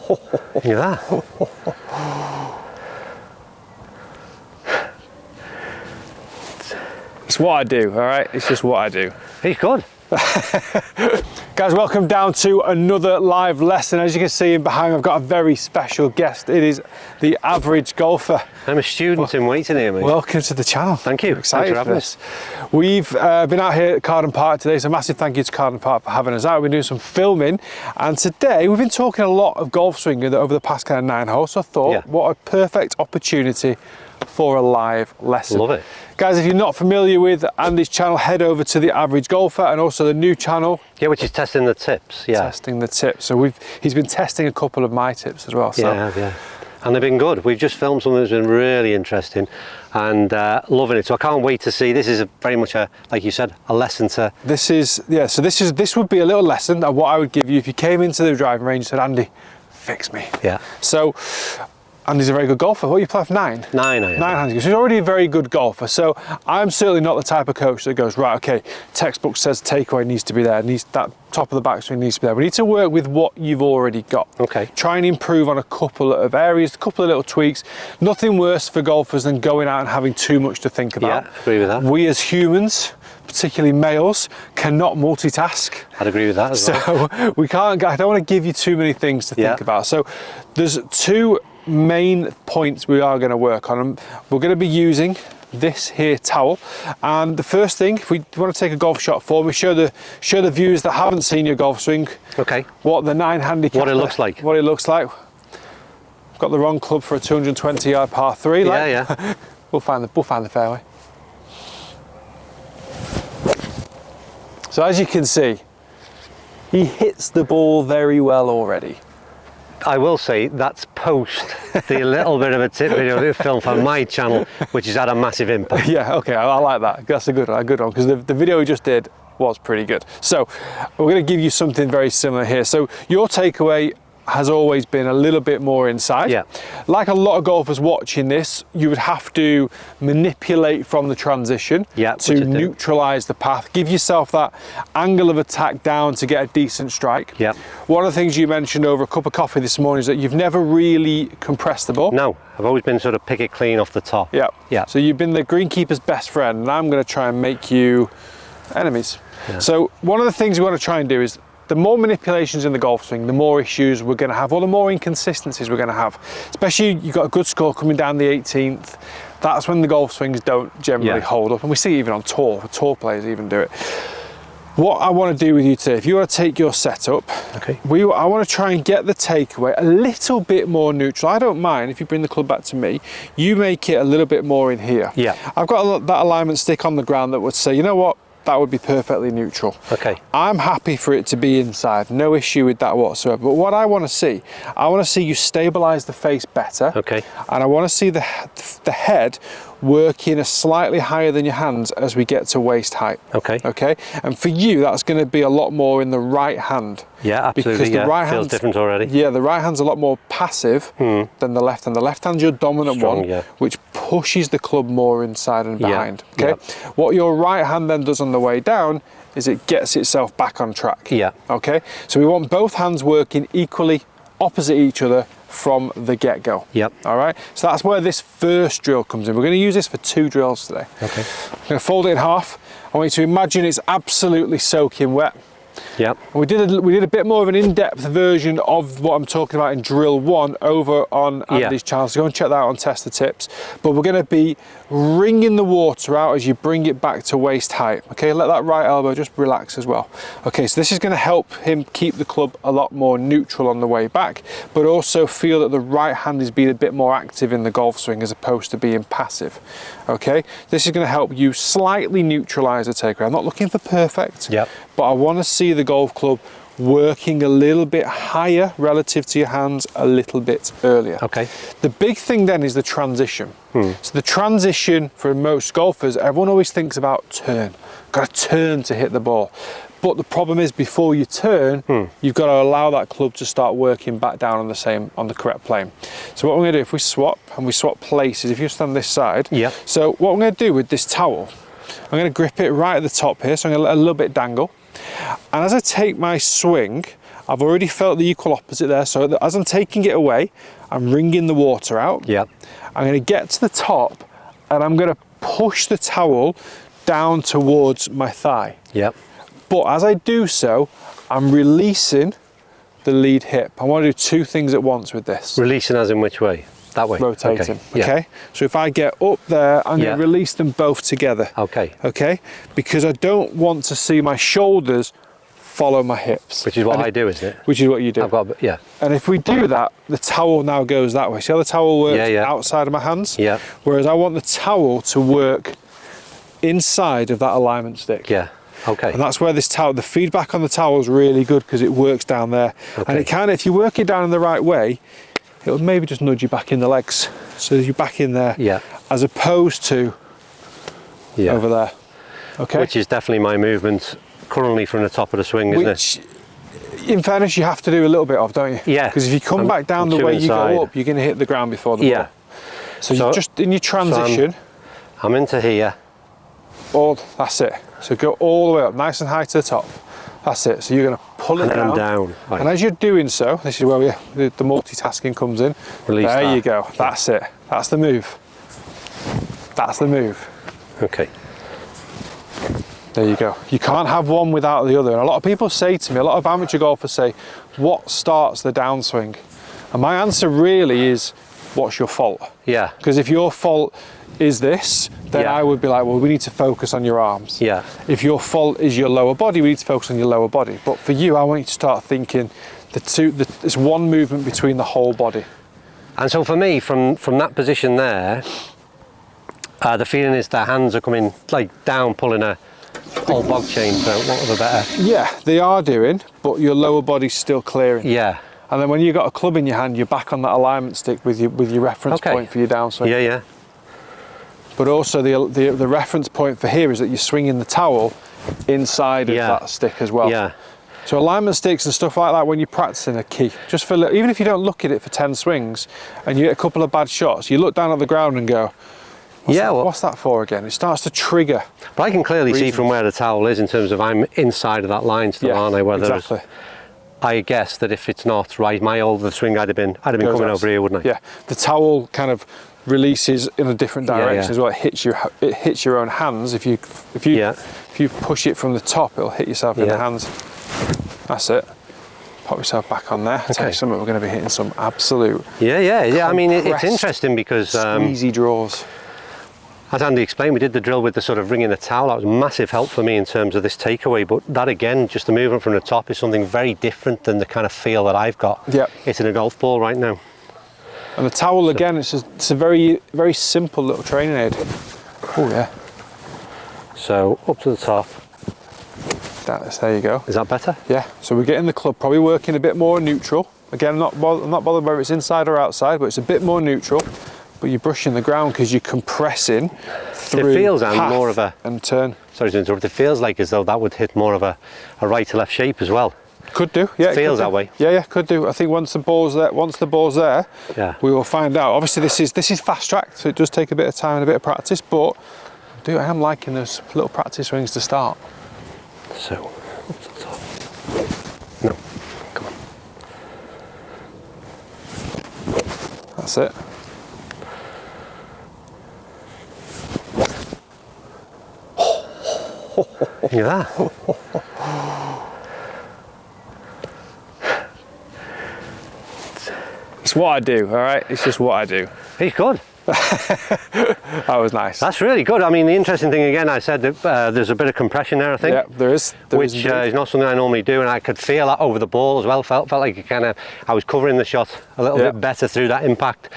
Look at that. It's what I do, all right? It's just what I do. He's good. Guys, welcome down to another live lesson. As you can see in behind me, I've got a very special guest. It is the average golfer. I'm a student in waiting here, mate. Welcome to the channel. Thank you. I'm excited Thanks for having us. We've been out here at Carden Park today, so massive thank you to Carden Park for having us out. We've been doing some filming, and today we've been talking a lot of golf swinging over the past kind of 9 holes, so I thought, what a perfect opportunity for a live lesson. Love it. Guys, if you're not familiar with Andy's channel, head over to The Average Golfer and also the new channel. Yeah, which is testing the tips. Yeah. Testing the tips. So he's been testing a couple of my tips as well. So. Yeah. And they've been good. We've just filmed something that's been really interesting and loving it. So I can't wait to see. This is very much a, like you said, a lesson to... This would be a little lesson of what I would give you if you came into the driving range and said, Andy, fix me. Yeah. So, Andy's a very good golfer. What, you play off 9? 9 hands. So he's already a very good golfer. So I'm certainly not the type of coach that goes, right, okay, textbook says takeaway needs to be there, that top of the backswing needs to be there. We need to work with what you've already got. Okay. Try and improve on a couple of areas, a couple of little tweaks. Nothing worse for golfers than going out and having too much to think about. Yeah, agree with that. We as humans, particularly males, cannot multitask. I'd agree with that as well. So we can't, I don't want to give you too many things to think about. So there's 2 main points we are going to work on, and we're going to be using this here towel. And the first thing, if we want to take a golf shot for me, show the viewers that haven't seen your golf swing, what the 9 handicap, what it looks like. Got the wrong club for a 220 yard par 3. Yeah. We'll find the fairway. So as you can see, he hits the ball very well already. I will say that's post the little bit of a tip video that we filmed for my channel, which has had a massive impact. Yeah, okay, I like that. That's a good one, because the video we just did was pretty good. So we're going to give you something very similar here. So your takeaway has always been a little bit more inside. Yeah. Like a lot of golfers watching this, you would have to manipulate from the transition to neutralize the path. Give yourself that angle of attack down to get a decent strike. Yeah. One of the things you mentioned over a cup of coffee this morning is that you've never really compressed the ball. No, I've always been sort of pick it clean off the top. Yeah. So you've been the greenkeeper's best friend, and I'm going to try and make you enemies. Yeah. So one of the things we want to try and do is, the more manipulations in the golf swing, the more issues we're going to have, or the more inconsistencies we're going to have. Especially you've got a good score coming down the 18th. That's when the golf swings don't generally hold up. And we see even on tour players even do it. What I want to do with you today, if you want to take your setup, I want to try and get the takeaway a little bit more neutral. I don't mind if you bring the club back to me, you make it a little bit more in here. Yeah. I've got that alignment stick on the ground that would say, you know what? That would be perfectly neutral. Okay. I'm happy for it to be inside, no issue with that whatsoever. But what I want to see you stabilize the face better. Okay. And I want to see the head working a slightly higher than your hands as we get to waist height. Okay. Okay. And for you, that's going to be a lot more in the right hand. Yeah, absolutely. Because the right hand feels different already. Yeah, the right hand's a lot more passive than the left hand. The left hand's your dominant one, which pushes the club more inside and behind. Okay. What your right hand then does on the way down is it gets itself back on track. Yeah. Okay. So we want both hands working equally opposite each other from the get-go. Yep. All right. So that's where this first drill comes in. We're going to use this for 2 drills today. Okay. I'm going to fold it in half. I want you to imagine it's absolutely soaking wet. Yep. We did a bit more of an in-depth version of what I'm talking about in drill 1 over on Andy's channel, so go and check that out on Test the Tips. But we're going to be wringing the water out as you bring it back to waist height. Okay, let that right elbow just relax as well. Okay, so this is going to help him keep the club a lot more neutral on the way back, but also feel that the right hand is being a bit more active in the golf swing as opposed to being passive. Okay, this is going to help you slightly neutralize the takeaway. I'm not looking for perfect, but I want to see the golf club working a little bit higher relative to your hands a little bit earlier. Okay. The big thing then is the transition. So the transition for most golfers, everyone always thinks about turn. Got to turn to hit the ball. But the problem is before you turn, you've got to allow that club to start working back down on the correct plane. So what we're going to do, if we swap places, if you stand this side, so what I'm going to do with this towel, I'm going to grip it right at the top here, so I'm going to let a little bit dangle. And as I take my swing, I've already felt the equal opposite there. So as I'm taking it away, I'm wringing the water out. Yep. I'm going to get to the top and I'm going to push the towel down towards my thigh. Yep. But as I do so, I'm releasing the lead hip. I want to do two things at once with this. Releasing as in which way? That way? Rotating, okay? Okay? Yeah. So if I get up there, I'm going to release them both together. Okay. Okay? Because I don't want to see my shoulders follow my hips. Which is what I do, isn't it? Which is what you do. I've got, yeah. And if we do that, the towel now goes that way. See how the towel works outside of my hands? Yeah. Whereas I want the towel to work inside of that alignment stick. Yeah. Okay. And that's where this towel, the feedback on the towel is really good because it works down there. Okay. And it can, if you work it down in the right way, it'll maybe just nudge you back in the legs. So you're back in there. Yeah. As opposed to over there. Okay. Which is definitely my movement currently from the top of the swing, isn't it? In fairness, you have to do a little bit of, don't you? Yeah. Because if you come back down the way you go up, you're going to hit the ground before the ball. So you're just in your transition. So I'm into here. That's it. So go all the way up, nice and high to the top. That's it. So you're going to pull it down. Right. And as you're doing so, this is where the multitasking comes in. Release there that. You go. That's it. That's the move. That's the move. Okay. There you go. You can't have one without the other. And a lot of people say to me, a lot of amateur golfers say, what starts the downswing? And my answer really is, what's your fault? Yeah. Because if your fault is this, then I would be like, well, we need to focus on your arms. Yeah. If your fault is your lower body, we need to focus on your lower body. But for you, I want you to start thinking it's one movement between the whole body. And so for me, from that position there, the feeling is the hands are coming like down, pulling a old bog chain, for want of a better. Yeah, they are doing, but your lower body's still clearing. Yeah. And then when you've got a club in your hand, you're back on that alignment stick with your reference point for your downswing. Yeah, yeah. But also the reference point for here is that you're swinging the towel inside of that stick as well. Yeah. So alignment sticks and stuff like that when you're practicing are key. Just for even if you don't look at it for 10 swings and you get a couple of bad shots, you look down at the ground and go, what's that for again? It starts to trigger. But I can clearly see from where the towel is in terms of I'm inside of that line still, aren't I? Exactly. I guess that if it's not right, my older swing I'd have been coming over here, wouldn't I? Yeah. The towel kind of releases in a different direction as well. It hits your own hands. If you push it from the top, it'll hit yourself in the hands. That's it. Pop yourself back on there. Tell you something, we're going to be hitting some absolute. Yeah. I mean, it's interesting because squeezy draws. As Andy explained, we did the drill with the sort of wringing the towel. That was massive help for me in terms of this takeaway. But that again, just the movement from the top is something very different than the kind of feel that I've got hitting a golf ball right now. And the towel again, it's a very, very simple little training aid. Oh yeah. So up to the top. There you go. Is that better? Yeah. So we're getting the club probably working a bit more neutral. Again, I'm not bothered whether it's inside or outside, but it's a bit more neutral. But you're brushing the ground because you're compressing through. It feels more of a and turn. Sorry to interrupt. It feels like as though that would hit more of a right to left shape as well. Could do, yeah. It feels that way. Yeah, could do. I think once the ball's there, we will find out. Obviously, this is fast tracked, so it does take a bit of time and a bit of practice. But I am liking those little practice swings to start. So up to the top. No, come on. That's it. Look at that. It's what I do, all right? It's just what I do. He's good. That was nice. That's really good. I mean, the interesting thing again, I said that there's a bit of compression there, I think. Yeah, there is. Which is not something I normally do, and I could feel that over the ball as well. Felt like I was covering the shot a little bit better through that impact.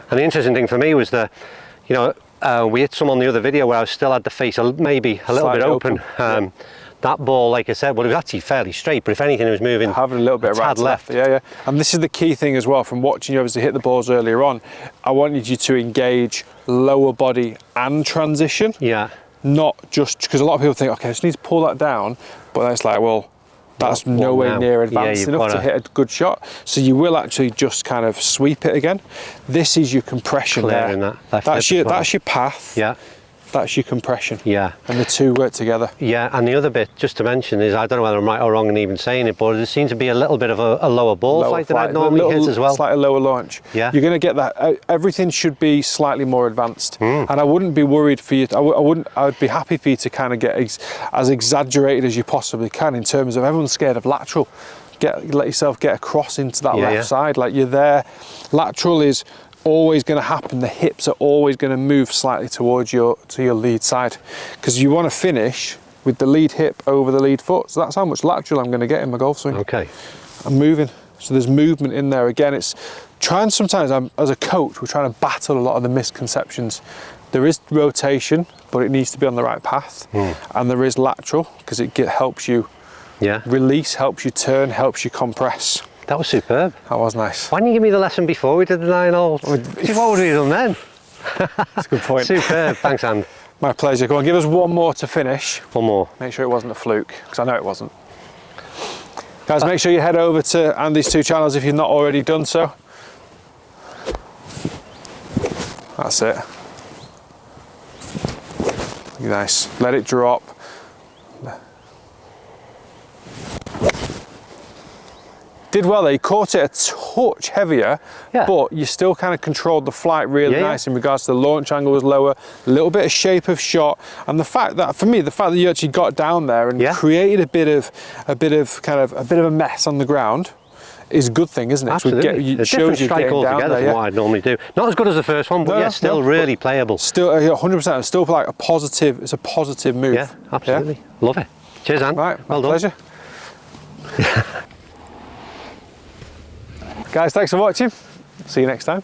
And the interesting thing for me was we hit some on the other video where I still had the face maybe a little bit open. That ball, like I said, well, it was actually fairly straight, but if anything, it was moving having a little bit right to left. Yeah. And this is the key thing as well from watching you obviously hit the balls earlier on. I wanted you to engage lower body and transition. Yeah. Not just because a lot of people think, okay, I just need to pull that down, but then it's like, well, that's nowhere near advanced enough to hit a good shot. So you will actually just kind of sweep it again. This is your compression there. That's your path. Yeah. that's your compression. Yeah. And the two work together. Yeah, and the other bit, just to mention, is I don't know whether I'm right or wrong in even saying it, but there seems to be a little bit of a lower ball flight than I'd normally hit as well. Slightly lower launch. Yeah. You're going to get that. Everything should be slightly more advanced. And I wouldn't be worried for you. I would be happy for you to kind of get as exaggerated as you possibly can in terms of everyone's scared of lateral. Let yourself get across into that left side. Like, you're there. Lateral is always going to happen. The hips are always going to move slightly towards your lead side, because you want to finish with the lead hip over the lead foot. So that's how much lateral I'm going to get in my golf swing. Okay. I'm moving. So there's movement in there. Again, it's trying, sometimes as a coach, we're trying to battle a lot of the misconceptions. There is rotation, but it needs to be on the right path. And there is lateral, because it helps you release, helps you turn, helps you compress. That was superb. That was nice. Why didn't you give me the lesson before we did the 9 holes? What would we have done then? That's a good point. Superb. Thanks, Anne. My pleasure. Go on, give us one more to finish. One more. Make sure it wasn't a fluke, because I know it wasn't. Guys, make sure you head over to Andy's 2 channels if you've not already done so. That's it. Nice. Let it drop. Did well there. You caught it a touch heavier, but you still kind of controlled the flight really nice in regards to the launch angle was lower, a little bit of shape of shot, and the fact that, for me, the fact that you actually got down there and created a bit of a mess on the ground is a good thing, isn't it? Absolutely. It shows you getting down there. From what I'd normally do. Not as good as the first one, but still really playable. Still 100%. Still like a positive. It's a positive move. Yeah, absolutely. Yeah? Love it. Cheers, Anne. Right, well done. Pleasure. Guys, thanks for watching. See you next time.